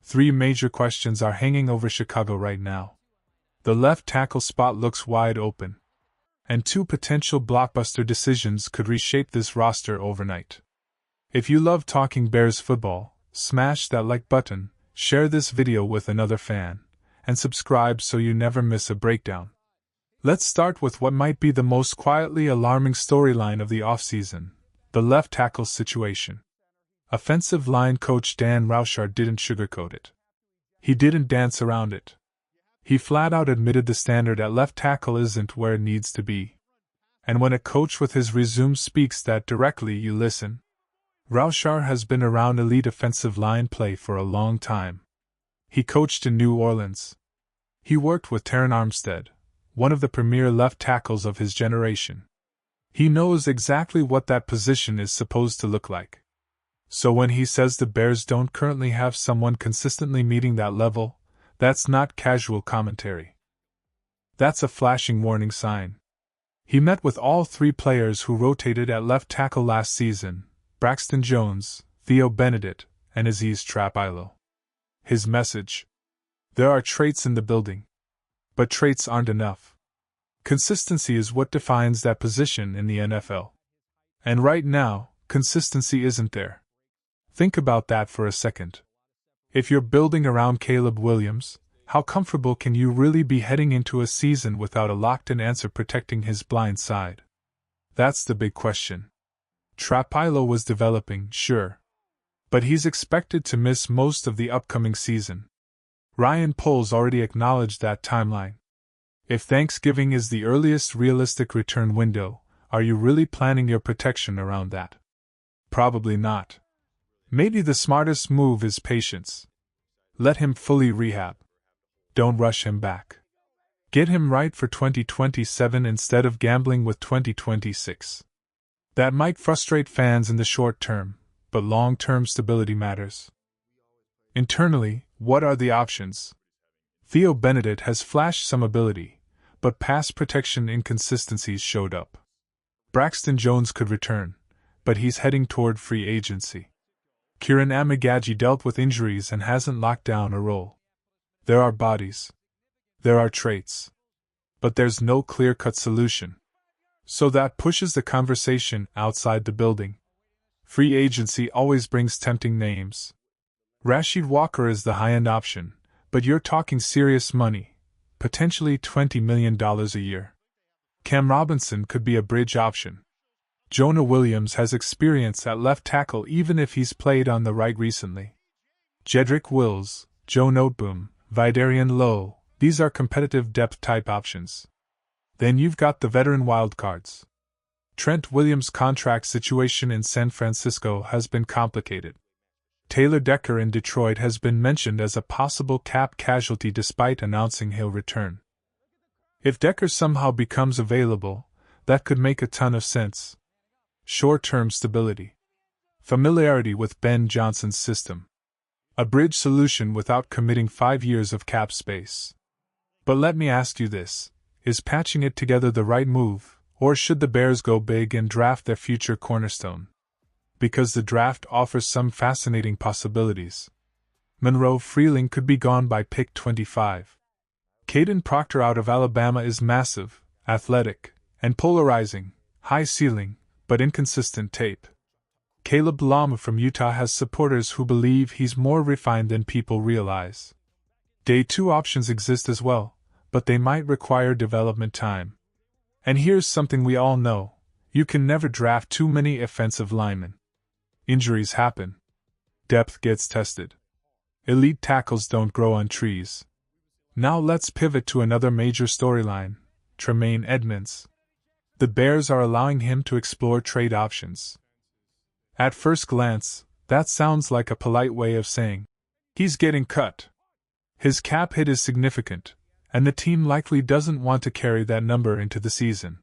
Three major questions are hanging over Chicago right now. The left tackle spot looks wide open, and two potential blockbuster decisions could reshape this roster overnight. If you love talking Bears football, smash that like button, share this video with another fan, and subscribe so you never miss a breakdown. Let's start with what might be the most quietly alarming storyline of the offseason, the left tackle situation. Offensive line coach Dan Roushar didn't sugarcoat it. He didn't dance around it. He flat out admitted the standard at left tackle isn't where it needs to be. And when a coach with his resume speaks that directly, you listen. Roushar has been around elite offensive line play for a long time. He coached in New Orleans. He worked with Terron Armstead, one of the premier left tackles of his generation. He knows exactly what that position is supposed to look like. So when he says the Bears don't currently have someone consistently meeting that level, that's not casual commentary. That's a flashing warning sign. He met with all three players who rotated at left tackle last season: Braxton Jones, Theo Benedict, and Azeez Trapilo. His message: there are traits in the building. But traits aren't enough. Consistency is what defines that position in the NFL. And right now, consistency isn't there. Think about that for a second. If you're building around Caleb Williams, how comfortable can you really be heading into a season without a locked-in answer protecting his blind side? That's the big question. Trapilo was developing, sure. But he's expected to miss most of the upcoming season. Ryan Poles already acknowledged that timeline. If Thanksgiving is the earliest realistic return window, are you really planning your protection around that? Probably not. Maybe the smartest move is patience. Let him fully rehab. Don't rush him back. Get him right for 2027 instead of gambling with 2026. That might frustrate fans in the short term, but long-term stability matters. Internally, what are the options? Theo Benedict has flashed some ability, but pass protection inconsistencies showed up. Braxton Jones could return, but he's heading toward free agency. Kieran Amegadjie dealt with injuries and hasn't locked down a role. There are bodies. There are traits. But there's no clear-cut solution. So that pushes the conversation outside the building. Free agency always brings tempting names. Rasheed Walker is the high-end option, but you're talking serious money, potentially $20 million a year. Cam Robinson could be a bridge option. Jonah Williams has experience at left tackle even if he's played on the right recently. Jedrick Wills, Joe Noteboom, Vidarian Lowe, these are competitive depth-type options. Then you've got the veteran wildcards. Trent Williams' contract situation in San Francisco has been complicated. Taylor Decker in Detroit has been mentioned as a possible cap casualty despite announcing he'll return. If Decker somehow becomes available, that could make a ton of sense. Short-term stability. Familiarity with Ben Johnson's system. A bridge solution without committing 5 years of cap space. But let me ask you this, is patching it together the right move, or should the Bears go big and draft their future cornerstone? Because the draft offers some fascinating possibilities. Monroe Freeling could be gone by pick 25. Caden Proctor out of Alabama is massive, athletic, and polarizing, high ceiling, but inconsistent tape. Caleb Lama from Utah has supporters who believe he's more refined than people realize. Day 2 options exist as well, but they might require development time. And here's something we all know, you can never draft too many offensive linemen. Injuries happen. Depth gets tested. Elite tackles don't grow on trees. Now let's pivot to another major storyline, Tremaine Edmunds. The Bears are allowing him to explore trade options. At first glance, that sounds like a polite way of saying, he's getting cut. His cap hit is significant, and the team likely doesn't want to carry that number into the season.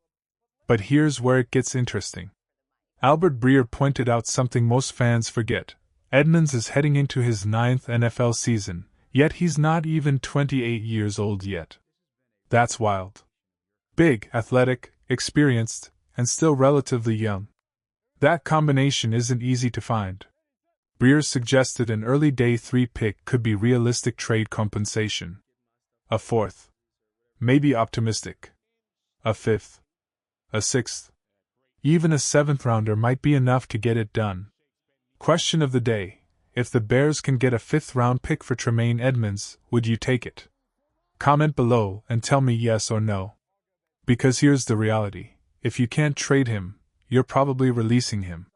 But here's where it gets interesting. Albert Breer pointed out something most fans forget. Edmunds is heading into his 9th NFL season, yet he's not even 28 years old yet. That's wild. Big, athletic, experienced, and still relatively young. That combination isn't easy to find. Breer suggested an early day 3 pick could be realistic trade compensation. A 4th. Maybe optimistic. A 5th. A 6th. Even a 7th rounder might be enough to get it done. Question of the day: if the Bears can get a 5th round pick for Tremaine Edmunds, would you take it? Comment below and tell me yes or no. Because here's the reality: if you can't trade him, you're probably releasing him.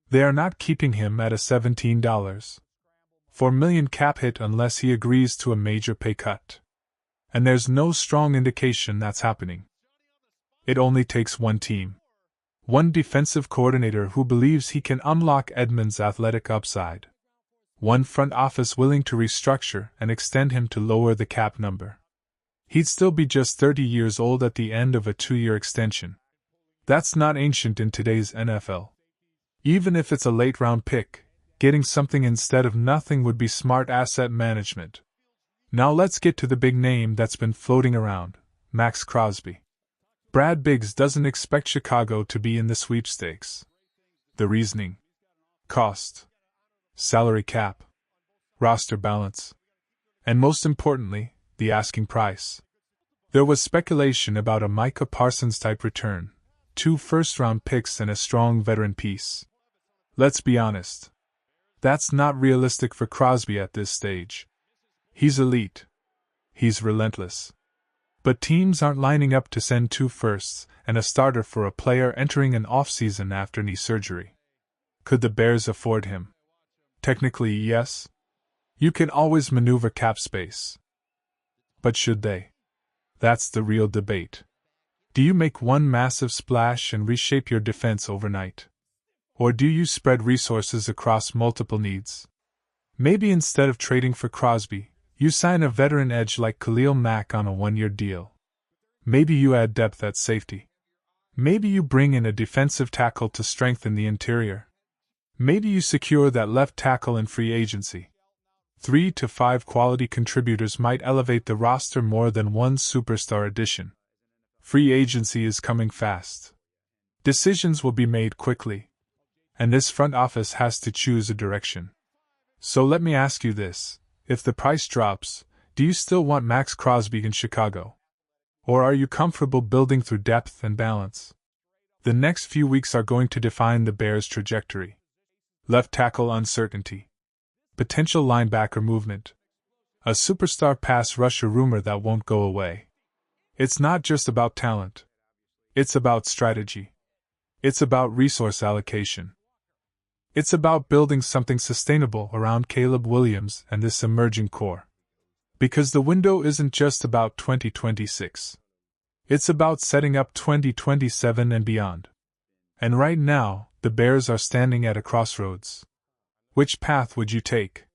They are not keeping him at a $17.4 million cap hit unless he agrees to a major pay cut. And there's no strong indication that's happening. It only takes one team. One defensive coordinator who believes he can unlock Edmunds' athletic upside. One front office willing to restructure and extend him to lower the cap number. He'd still be just 30 years old at the end of a 2-year extension. That's not ancient in today's NFL. Even if it's a late-round pick, getting something instead of nothing would be smart asset management. Now let's get to the big name that's been floating around: Maxx Crosby. Brad Biggs doesn't expect Chicago to be in the sweepstakes. The reasoning: cost, salary cap, roster balance, and most importantly, the asking price. There was speculation about a Micah Parsons-type return, 2 first-round picks and a strong veteran piece. Let's be honest. That's not realistic for Crosby at this stage. He's elite. He's relentless. But teams aren't lining up to send 2 firsts and a starter for a player entering an offseason after knee surgery. Could the Bears afford him? Technically, yes. You can always maneuver cap space. But should they? That's the real debate. Do you make one massive splash and reshape your defense overnight? Or do you spread resources across multiple needs? Maybe instead of trading for Crosby, you sign a veteran edge like Khalil Mack on a 1-year deal. Maybe you add depth at safety. Maybe you bring in a defensive tackle to strengthen the interior. Maybe you secure that left tackle in free agency. 3 to 5 quality contributors might elevate the roster more than one superstar addition. Free agency is coming fast. Decisions will be made quickly. And this front office has to choose a direction. So let me ask you this: if the price drops, do you still want Maxx Crosby in Chicago? Or are you comfortable building through depth and balance? The next few weeks are going to define the Bears' trajectory. Left tackle uncertainty. Potential linebacker movement. A superstar pass rusher rumor that won't go away. It's not just about talent. It's about strategy. It's about resource allocation. It's about building something sustainable around Caleb Williams and this emerging core. Because the window isn't just about 2026. It's about setting up 2027 and beyond. And right now, the Bears are standing at a crossroads. Which path would you take?